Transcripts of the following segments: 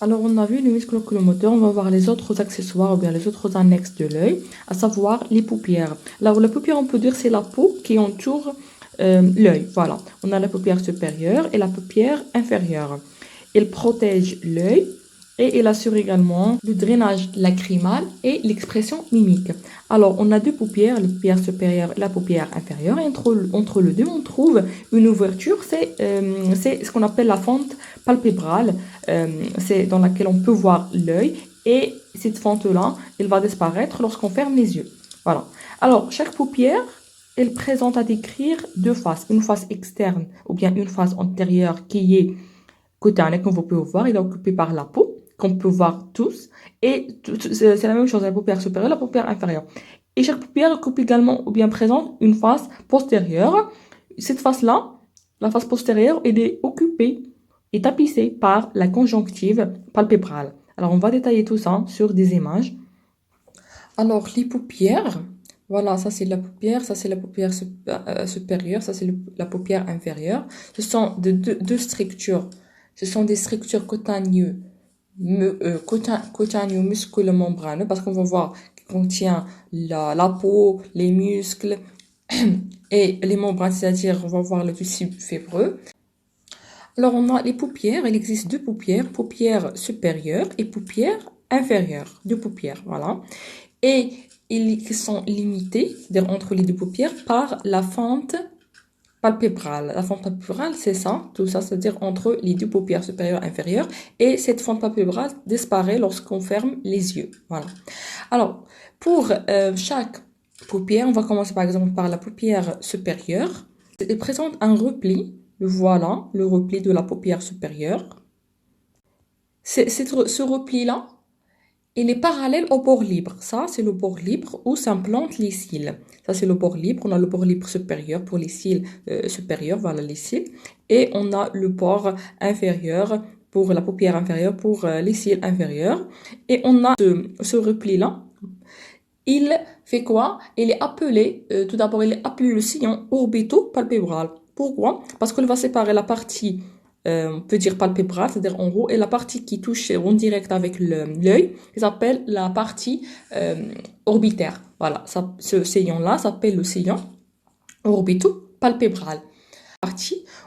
Alors, on a vu le muscle oculomoteur, on va voir les autres accessoires ou bien les autres annexes de l'œil, à savoir les paupières. Alors, la paupière, on peut dire, c'est la peau qui entoure l'œil. Voilà, on a la paupière supérieure et la paupière inférieure. Elle protège l'œil et elle assure également le drainage lacrymal et l'expression mimique. Alors, on a deux paupières, la paupière supérieure et la paupière inférieure. Et entre les deux, on trouve une ouverture, c'est ce qu'on appelle la fente palpébrale. C'est dans laquelle on peut voir l'œil. Et cette fente-là, elle va disparaître lorsqu'on ferme les yeux. Voilà. Alors, chaque paupière, elle présente à décrire deux faces. Une face externe ou bien une face antérieure qui est cutanée, comme vous pouvez voir, il est occupé par la peau, qu'on peut voir tous. Et c'est la même chose, la paupière supérieure, la paupière inférieure. Et chaque paupière occupe également ou bien présente une face postérieure. Cette face-là, la face postérieure, elle est occupée et tapissée par la conjonctive palpébrale. Alors, on va détailler tout ça sur des images. Alors, les paupières, voilà, ça c'est la paupière, ça c'est la paupière supérieure, ça c'est la paupière inférieure. Ce sont deux structures. Ce sont des structures cutanéeuses musculo-membraneux parce qu'on va voir qu'il contient la peau, les muscles et les membranes, c'est-à-dire on va voir le tissu fibreux. Alors on a les paupières, il existe deux paupières, paupières supérieures et paupières inférieures, deux paupières, voilà. Et ils sont limités, c'est-à-dire entre les deux paupières, par la fente palpébrale. La fente palpébrale, c'est ça, tout ça, c'est-à-dire entre les deux paupières supérieures et inférieures. Et cette fente palpébrale disparaît lorsqu'on ferme les yeux. Voilà. Alors, pour chaque paupière, on va commencer par exemple par la paupière supérieure. Elle présente un repli. Voilà, le repli de la paupière supérieure. Ce repli-là, il est parallèle au bord libre. Ça, c'est le bord libre où s'implantent les cils. Ça, c'est le bord libre. On a le bord libre supérieur pour les cils supérieurs, voilà les cils. Et on a le bord inférieur pour la paupière inférieure, pour les cils inférieurs. Et on a ce repli-là. Il fait quoi? Il est appelé, tout d'abord, il est appelé le sillon orbito-palpébral. Pourquoi? Parce qu'il va séparer la partie on peut dire palpébrale, c'est-à-dire en haut, et la partie qui touche en direct avec l'œil, qui s'appelle la partie orbitaire. Voilà, ce sillon-là s'appelle le sillon orbito-palpébral.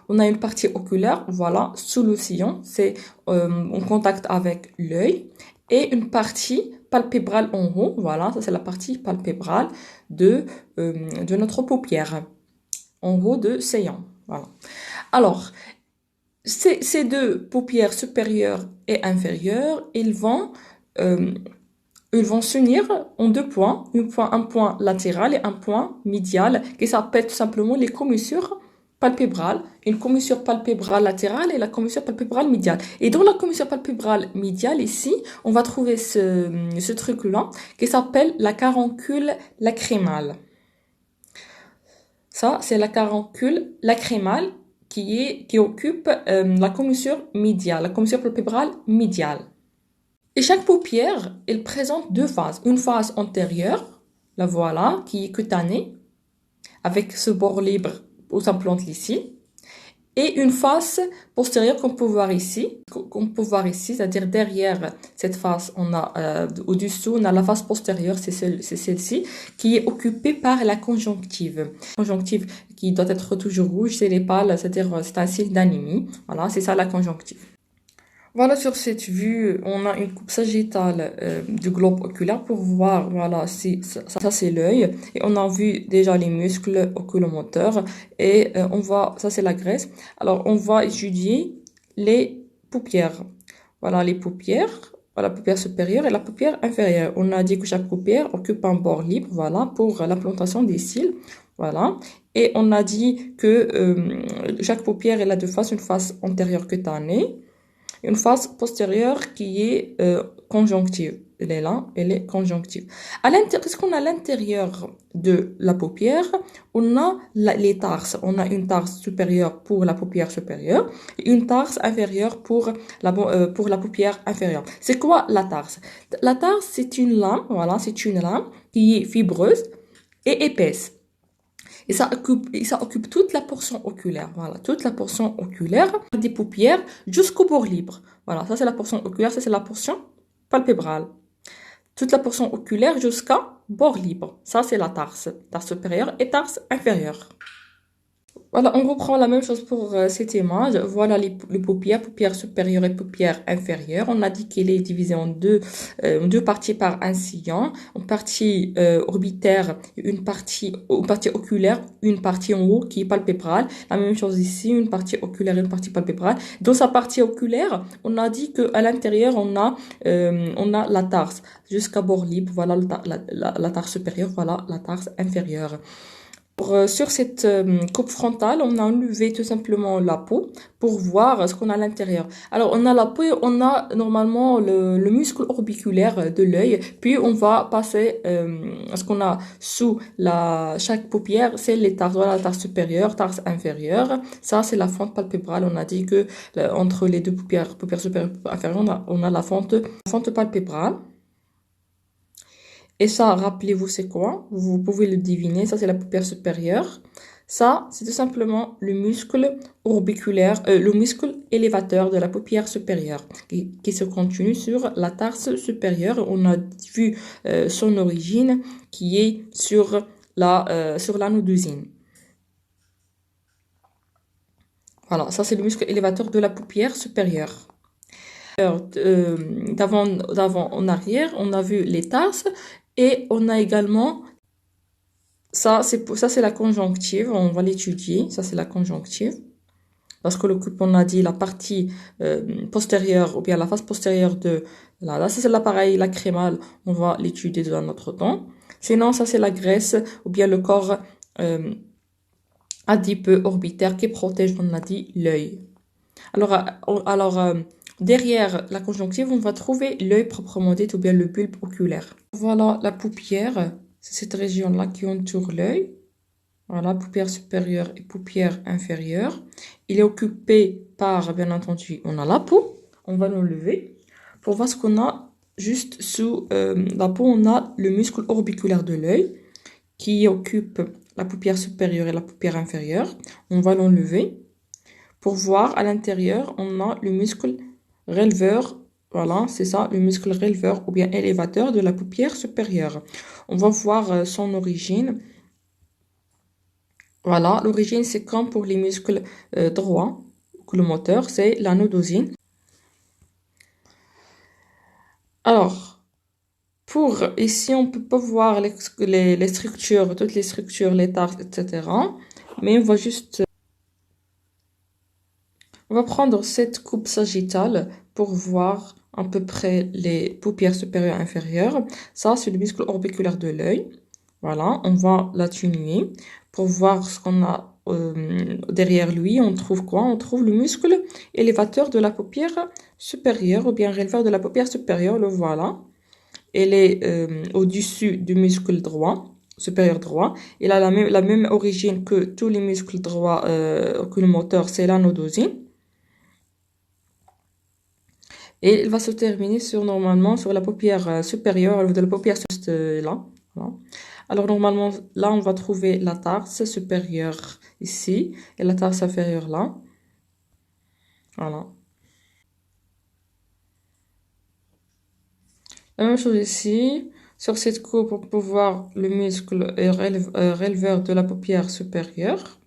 On a une partie oculaire, voilà, sous le sillon, c'est en contact avec l'œil, et une partie palpébrale en haut, voilà, ça c'est la partie palpébrale de notre paupière, en haut de sillon, voilà. Alors, ces deux paupières supérieures et inférieures, ils vont s'unir en deux points, un point latéral et un point médial, qui s'appellent tout simplement les commissures palpébrales, une commissure palpébrale latérale et la commissure palpébrale médiale. Et dans la commissure palpébrale médiale, ici, on va trouver ce truc-là, qui s'appelle la caroncule lacrymale. Ça, c'est la caroncule lacrymale qui occupe la commissure médiale, la commissure palpébrale médiale. Et chaque paupière, elle présente deux faces. Une face antérieure, la voilà, qui est cutanée, avec ce bord libre où s'implante ici. Et une face postérieure qu'on peut voir ici, c'est-à-dire derrière cette face, on a au-dessous, on a la face postérieure, c'est celle-ci, qui est occupée par la conjonctive. Conjonctive qui doit être toujours rouge, c'est les pâles, c'est-à-dire c'est un signe d'anémie. Voilà, c'est ça la conjonctive. Voilà, sur cette vue, on a une coupe sagittale du globe oculaire pour voir, voilà, ça c'est l'œil. Et on a vu déjà les muscles oculomoteurs et ça c'est la graisse. Alors, on va étudier les paupières. Voilà, les paupières, la paupière supérieure et la paupière inférieure. On a dit que chaque paupière occupe un bord libre, voilà, pour l'implantation des cils. Voilà. Et on a dit que chaque paupière, elle a deux faces, une face antérieure cutanée, une face postérieure qui est conjonctive. Elle est là, elle est conjonctive. Qu'est-ce qu'on a à l'intérieur de la paupière? On a les tarses. On a une tarse supérieure pour la paupière supérieure et une tarse inférieure pour la paupière inférieure. C'est quoi la tarse? La tarse, c'est une lame, voilà, c'est une lame qui est fibreuse et épaisse. Et ça occupe toute la portion oculaire. Voilà, toute la portion oculaire des paupières jusqu'au bord libre. Voilà, ça c'est la portion oculaire, ça c'est la portion palpébrale. Toute la portion oculaire jusqu'à bord libre. Ça c'est la tarse. Tarse supérieure et tarse inférieure. Voilà, on reprend la même chose pour cette image. Voilà les paupières, paupières supérieures et paupières inférieures. On a dit qu'elle est divisée en deux parties par un sillon. Une partie orbitaire, une partie oculaire, une partie en haut qui est palpébrale. La même chose ici, une partie oculaire et une partie palpébrale. Dans sa partie oculaire, on a dit qu'à l'intérieur, on a la tarse jusqu'à bord libre. Voilà la tarse supérieure, voilà la tarse inférieure. Sur cette coupe frontale, on a enlevé tout simplement la peau pour voir ce qu'on a à l'intérieur. Alors, on a la peau et on a normalement le muscle orbiculaire de l'œil. Puis, on va passer ce qu'on a sous chaque paupière, c'est les tarses. Voilà, la tarse supérieure, tarse inférieure. Ça, c'est la fente palpébrale. On a dit que entre les deux paupières supérieures et inférieures, on a la fente palpébrale. Et ça, rappelez-vous, c'est quoi? Vous pouvez le deviner. Ça, c'est la paupière supérieure. Ça, c'est tout simplement le muscle orbiculaire, le muscle élévateur de la paupière supérieure qui se continue sur la tarse supérieure. On a vu son origine qui est sur l'anodosine. Voilà, ça, c'est le muscle élévateur de la paupière supérieure. D'avant en arrière, on a vu les tarses et on a également ça c'est la conjonctive, on va l'étudier. Ça c'est la conjonctive parce que on a dit la partie postérieure ou bien la face postérieure de là ça c'est l'appareil lacrymal, on va l'étudier dans notre temps. Sinon ça c'est la graisse ou bien le corps adipeux orbitaire qui protège, on a dit, l'œil. Alors derrière la conjonctive, on va trouver l'œil proprement dit ou bien le bulbe oculaire. Voilà la paupière, c'est cette région-là qui entoure l'œil. Voilà, paupière supérieure et paupière inférieure. Il est occupé par, bien entendu, on a la peau. On va l'enlever. Pour voir ce qu'on a juste sous la peau, on a le muscle orbiculaire de l'œil qui occupe la paupière supérieure et la paupière inférieure. On va l'enlever. Pour voir à l'intérieur, on a le muscle releveur. Voilà, c'est ça, le muscle releveur ou bien élévateur de la paupière supérieure. On va voir son origine. Voilà, l'origine, c'est comme pour les muscles droits, le moteur, c'est l'anodosine. Alors, pour ici, on peut pas voir les structures, toutes les structures, les tarses, etc. Mais on va juste... On va prendre cette coupe sagittale pour voir à peu près les paupières supérieures et inférieures. Ça, c'est le muscle orbiculaire de l'œil. Voilà, on va l'atténuer pour voir ce qu'on a derrière lui. On trouve quoi? On trouve le muscle élévateur de la paupière supérieure ou bien releveur de la paupière supérieure. Le voilà. Elle est au-dessus du muscle droit, supérieur droit. Il a la même origine que tous les muscles droits oculomoteurs, c'est l'anodosine. Et il va se terminer normalement sur la paupière supérieure, de la paupière juste là. Voilà. Alors normalement, là, on va trouver la tarse supérieure ici et la tarse inférieure là. Voilà. La même chose ici. Sur cette coupe, on peut voir le muscle releveur de la paupière supérieure.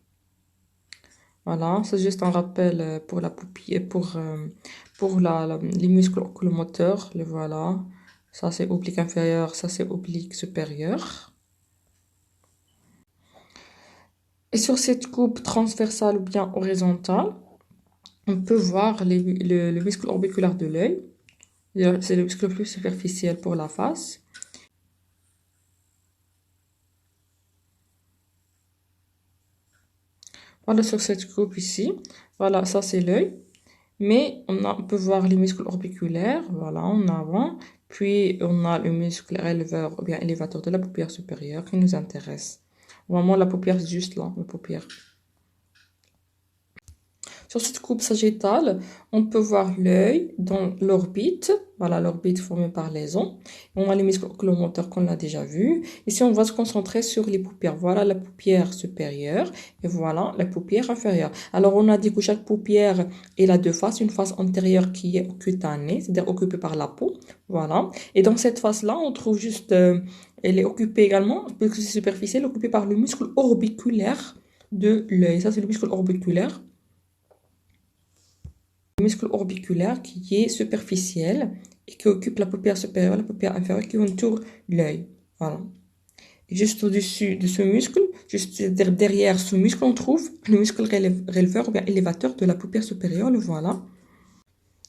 Voilà, c'est juste un rappel pour la paupière, pour les muscles oculomoteurs. Le voilà. Ça, c'est oblique inférieur, ça, c'est oblique supérieur. Et sur cette coupe transversale ou bien horizontale, on peut voir le muscle orbiculaire de l'œil. C'est le muscle le plus superficiel pour la face. Voilà sur cette coupe ici. Voilà, ça c'est l'œil. Mais on peut voir les muscles orbiculaires, voilà, en avant. Puis on a le muscle releveur ou bien élévateur de la paupière supérieure qui nous intéresse. Vraiment, la paupière, c'est juste là, la paupière. Sur cette coupe sagittale, on peut voir l'œil dans l'orbite. Voilà, l'orbite formée par les os. On a les muscles oculomoteurs qu'on a déjà vus. Ici, on va se concentrer sur les paupières. Voilà la paupière supérieure et voilà la paupière inférieure. Alors, on a dit que chaque paupière, elle a deux faces. Une face antérieure qui est cutanée, c'est-à-dire occupée par la peau. Voilà. Et dans cette face-là, on trouve juste... elle est occupée également, puisque c'est superficiel, occupée par le muscle orbiculaire de l'œil. Ça, c'est le muscle orbiculaire. Le muscle orbiculaire qui est superficiel et qui occupe la paupière supérieure, la paupière inférieure qui entoure l'œil. Voilà. Et juste au-dessus de ce muscle, juste derrière ce muscle, on trouve le muscle releveur ou bien élévateur de la paupière supérieure. Le voilà.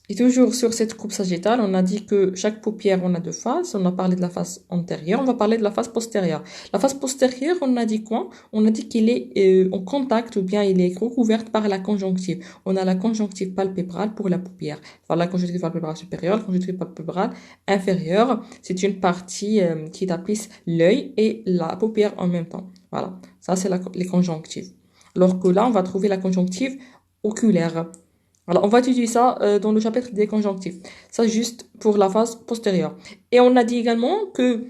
Et toujours sur cette coupe sagittale, on a dit que chaque paupière, on a deux faces. On a parlé de la face antérieure, on va parler de la face postérieure. La face postérieure, on a dit quoi? On a dit qu'il est en contact ou bien il est recouverte par la conjonctive. On a la conjonctive palpébrale pour la paupière. Voilà, la conjonctive palpébrale supérieure, la conjonctive palpébrale inférieure. C'est une partie qui tapisse l'œil et la paupière en même temps. Voilà, ça c'est les conjonctives. Alors que là, on va trouver la conjonctive oculaire. Alors, on va étudier ça dans le chapitre des conjonctifs. Ça, juste pour la face postérieure. Et on a dit également que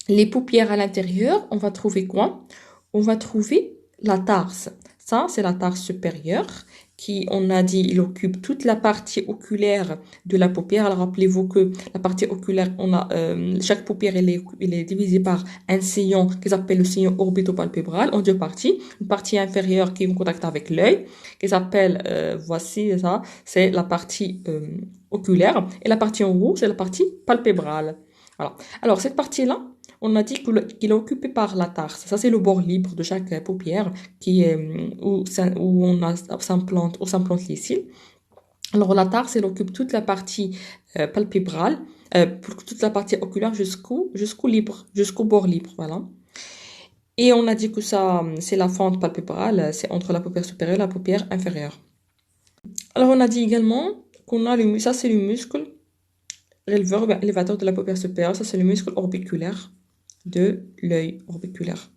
les paupières à l'intérieur, on va trouver quoi? On va trouver la tarse. Ça, c'est la tarse supérieure qui, on a dit, il occupe toute la partie oculaire de la paupière. Alors, rappelez-vous que la partie oculaire, on a, chaque paupière, elle est divisée par un sillon qu'ils appellent le sillon orbitopalpébral en deux parties. Une partie inférieure qui est en contact avec l'œil, qu'ils appellent, voici ça, c'est la partie oculaire. Et la partie en haut, c'est la partie palpébrale. Voilà. Alors, cette partie-là, on a dit qu'il est occupé par la tarse. Ça, c'est le bord libre de chaque paupière qui est, où on s'implante les cils. Alors, la tarse, elle occupe toute la partie palpébrale, pour toute la partie oculaire jusqu'au bord libre. Voilà. Et on a dit que ça, c'est la fente palpébrale, c'est entre la paupière supérieure et la paupière inférieure. Alors, on a dit également qu'on a ça, c'est le muscle releveur, élévateur de la paupière supérieure. Ça, c'est le muscle orbiculaire de l'œil orbiculaire.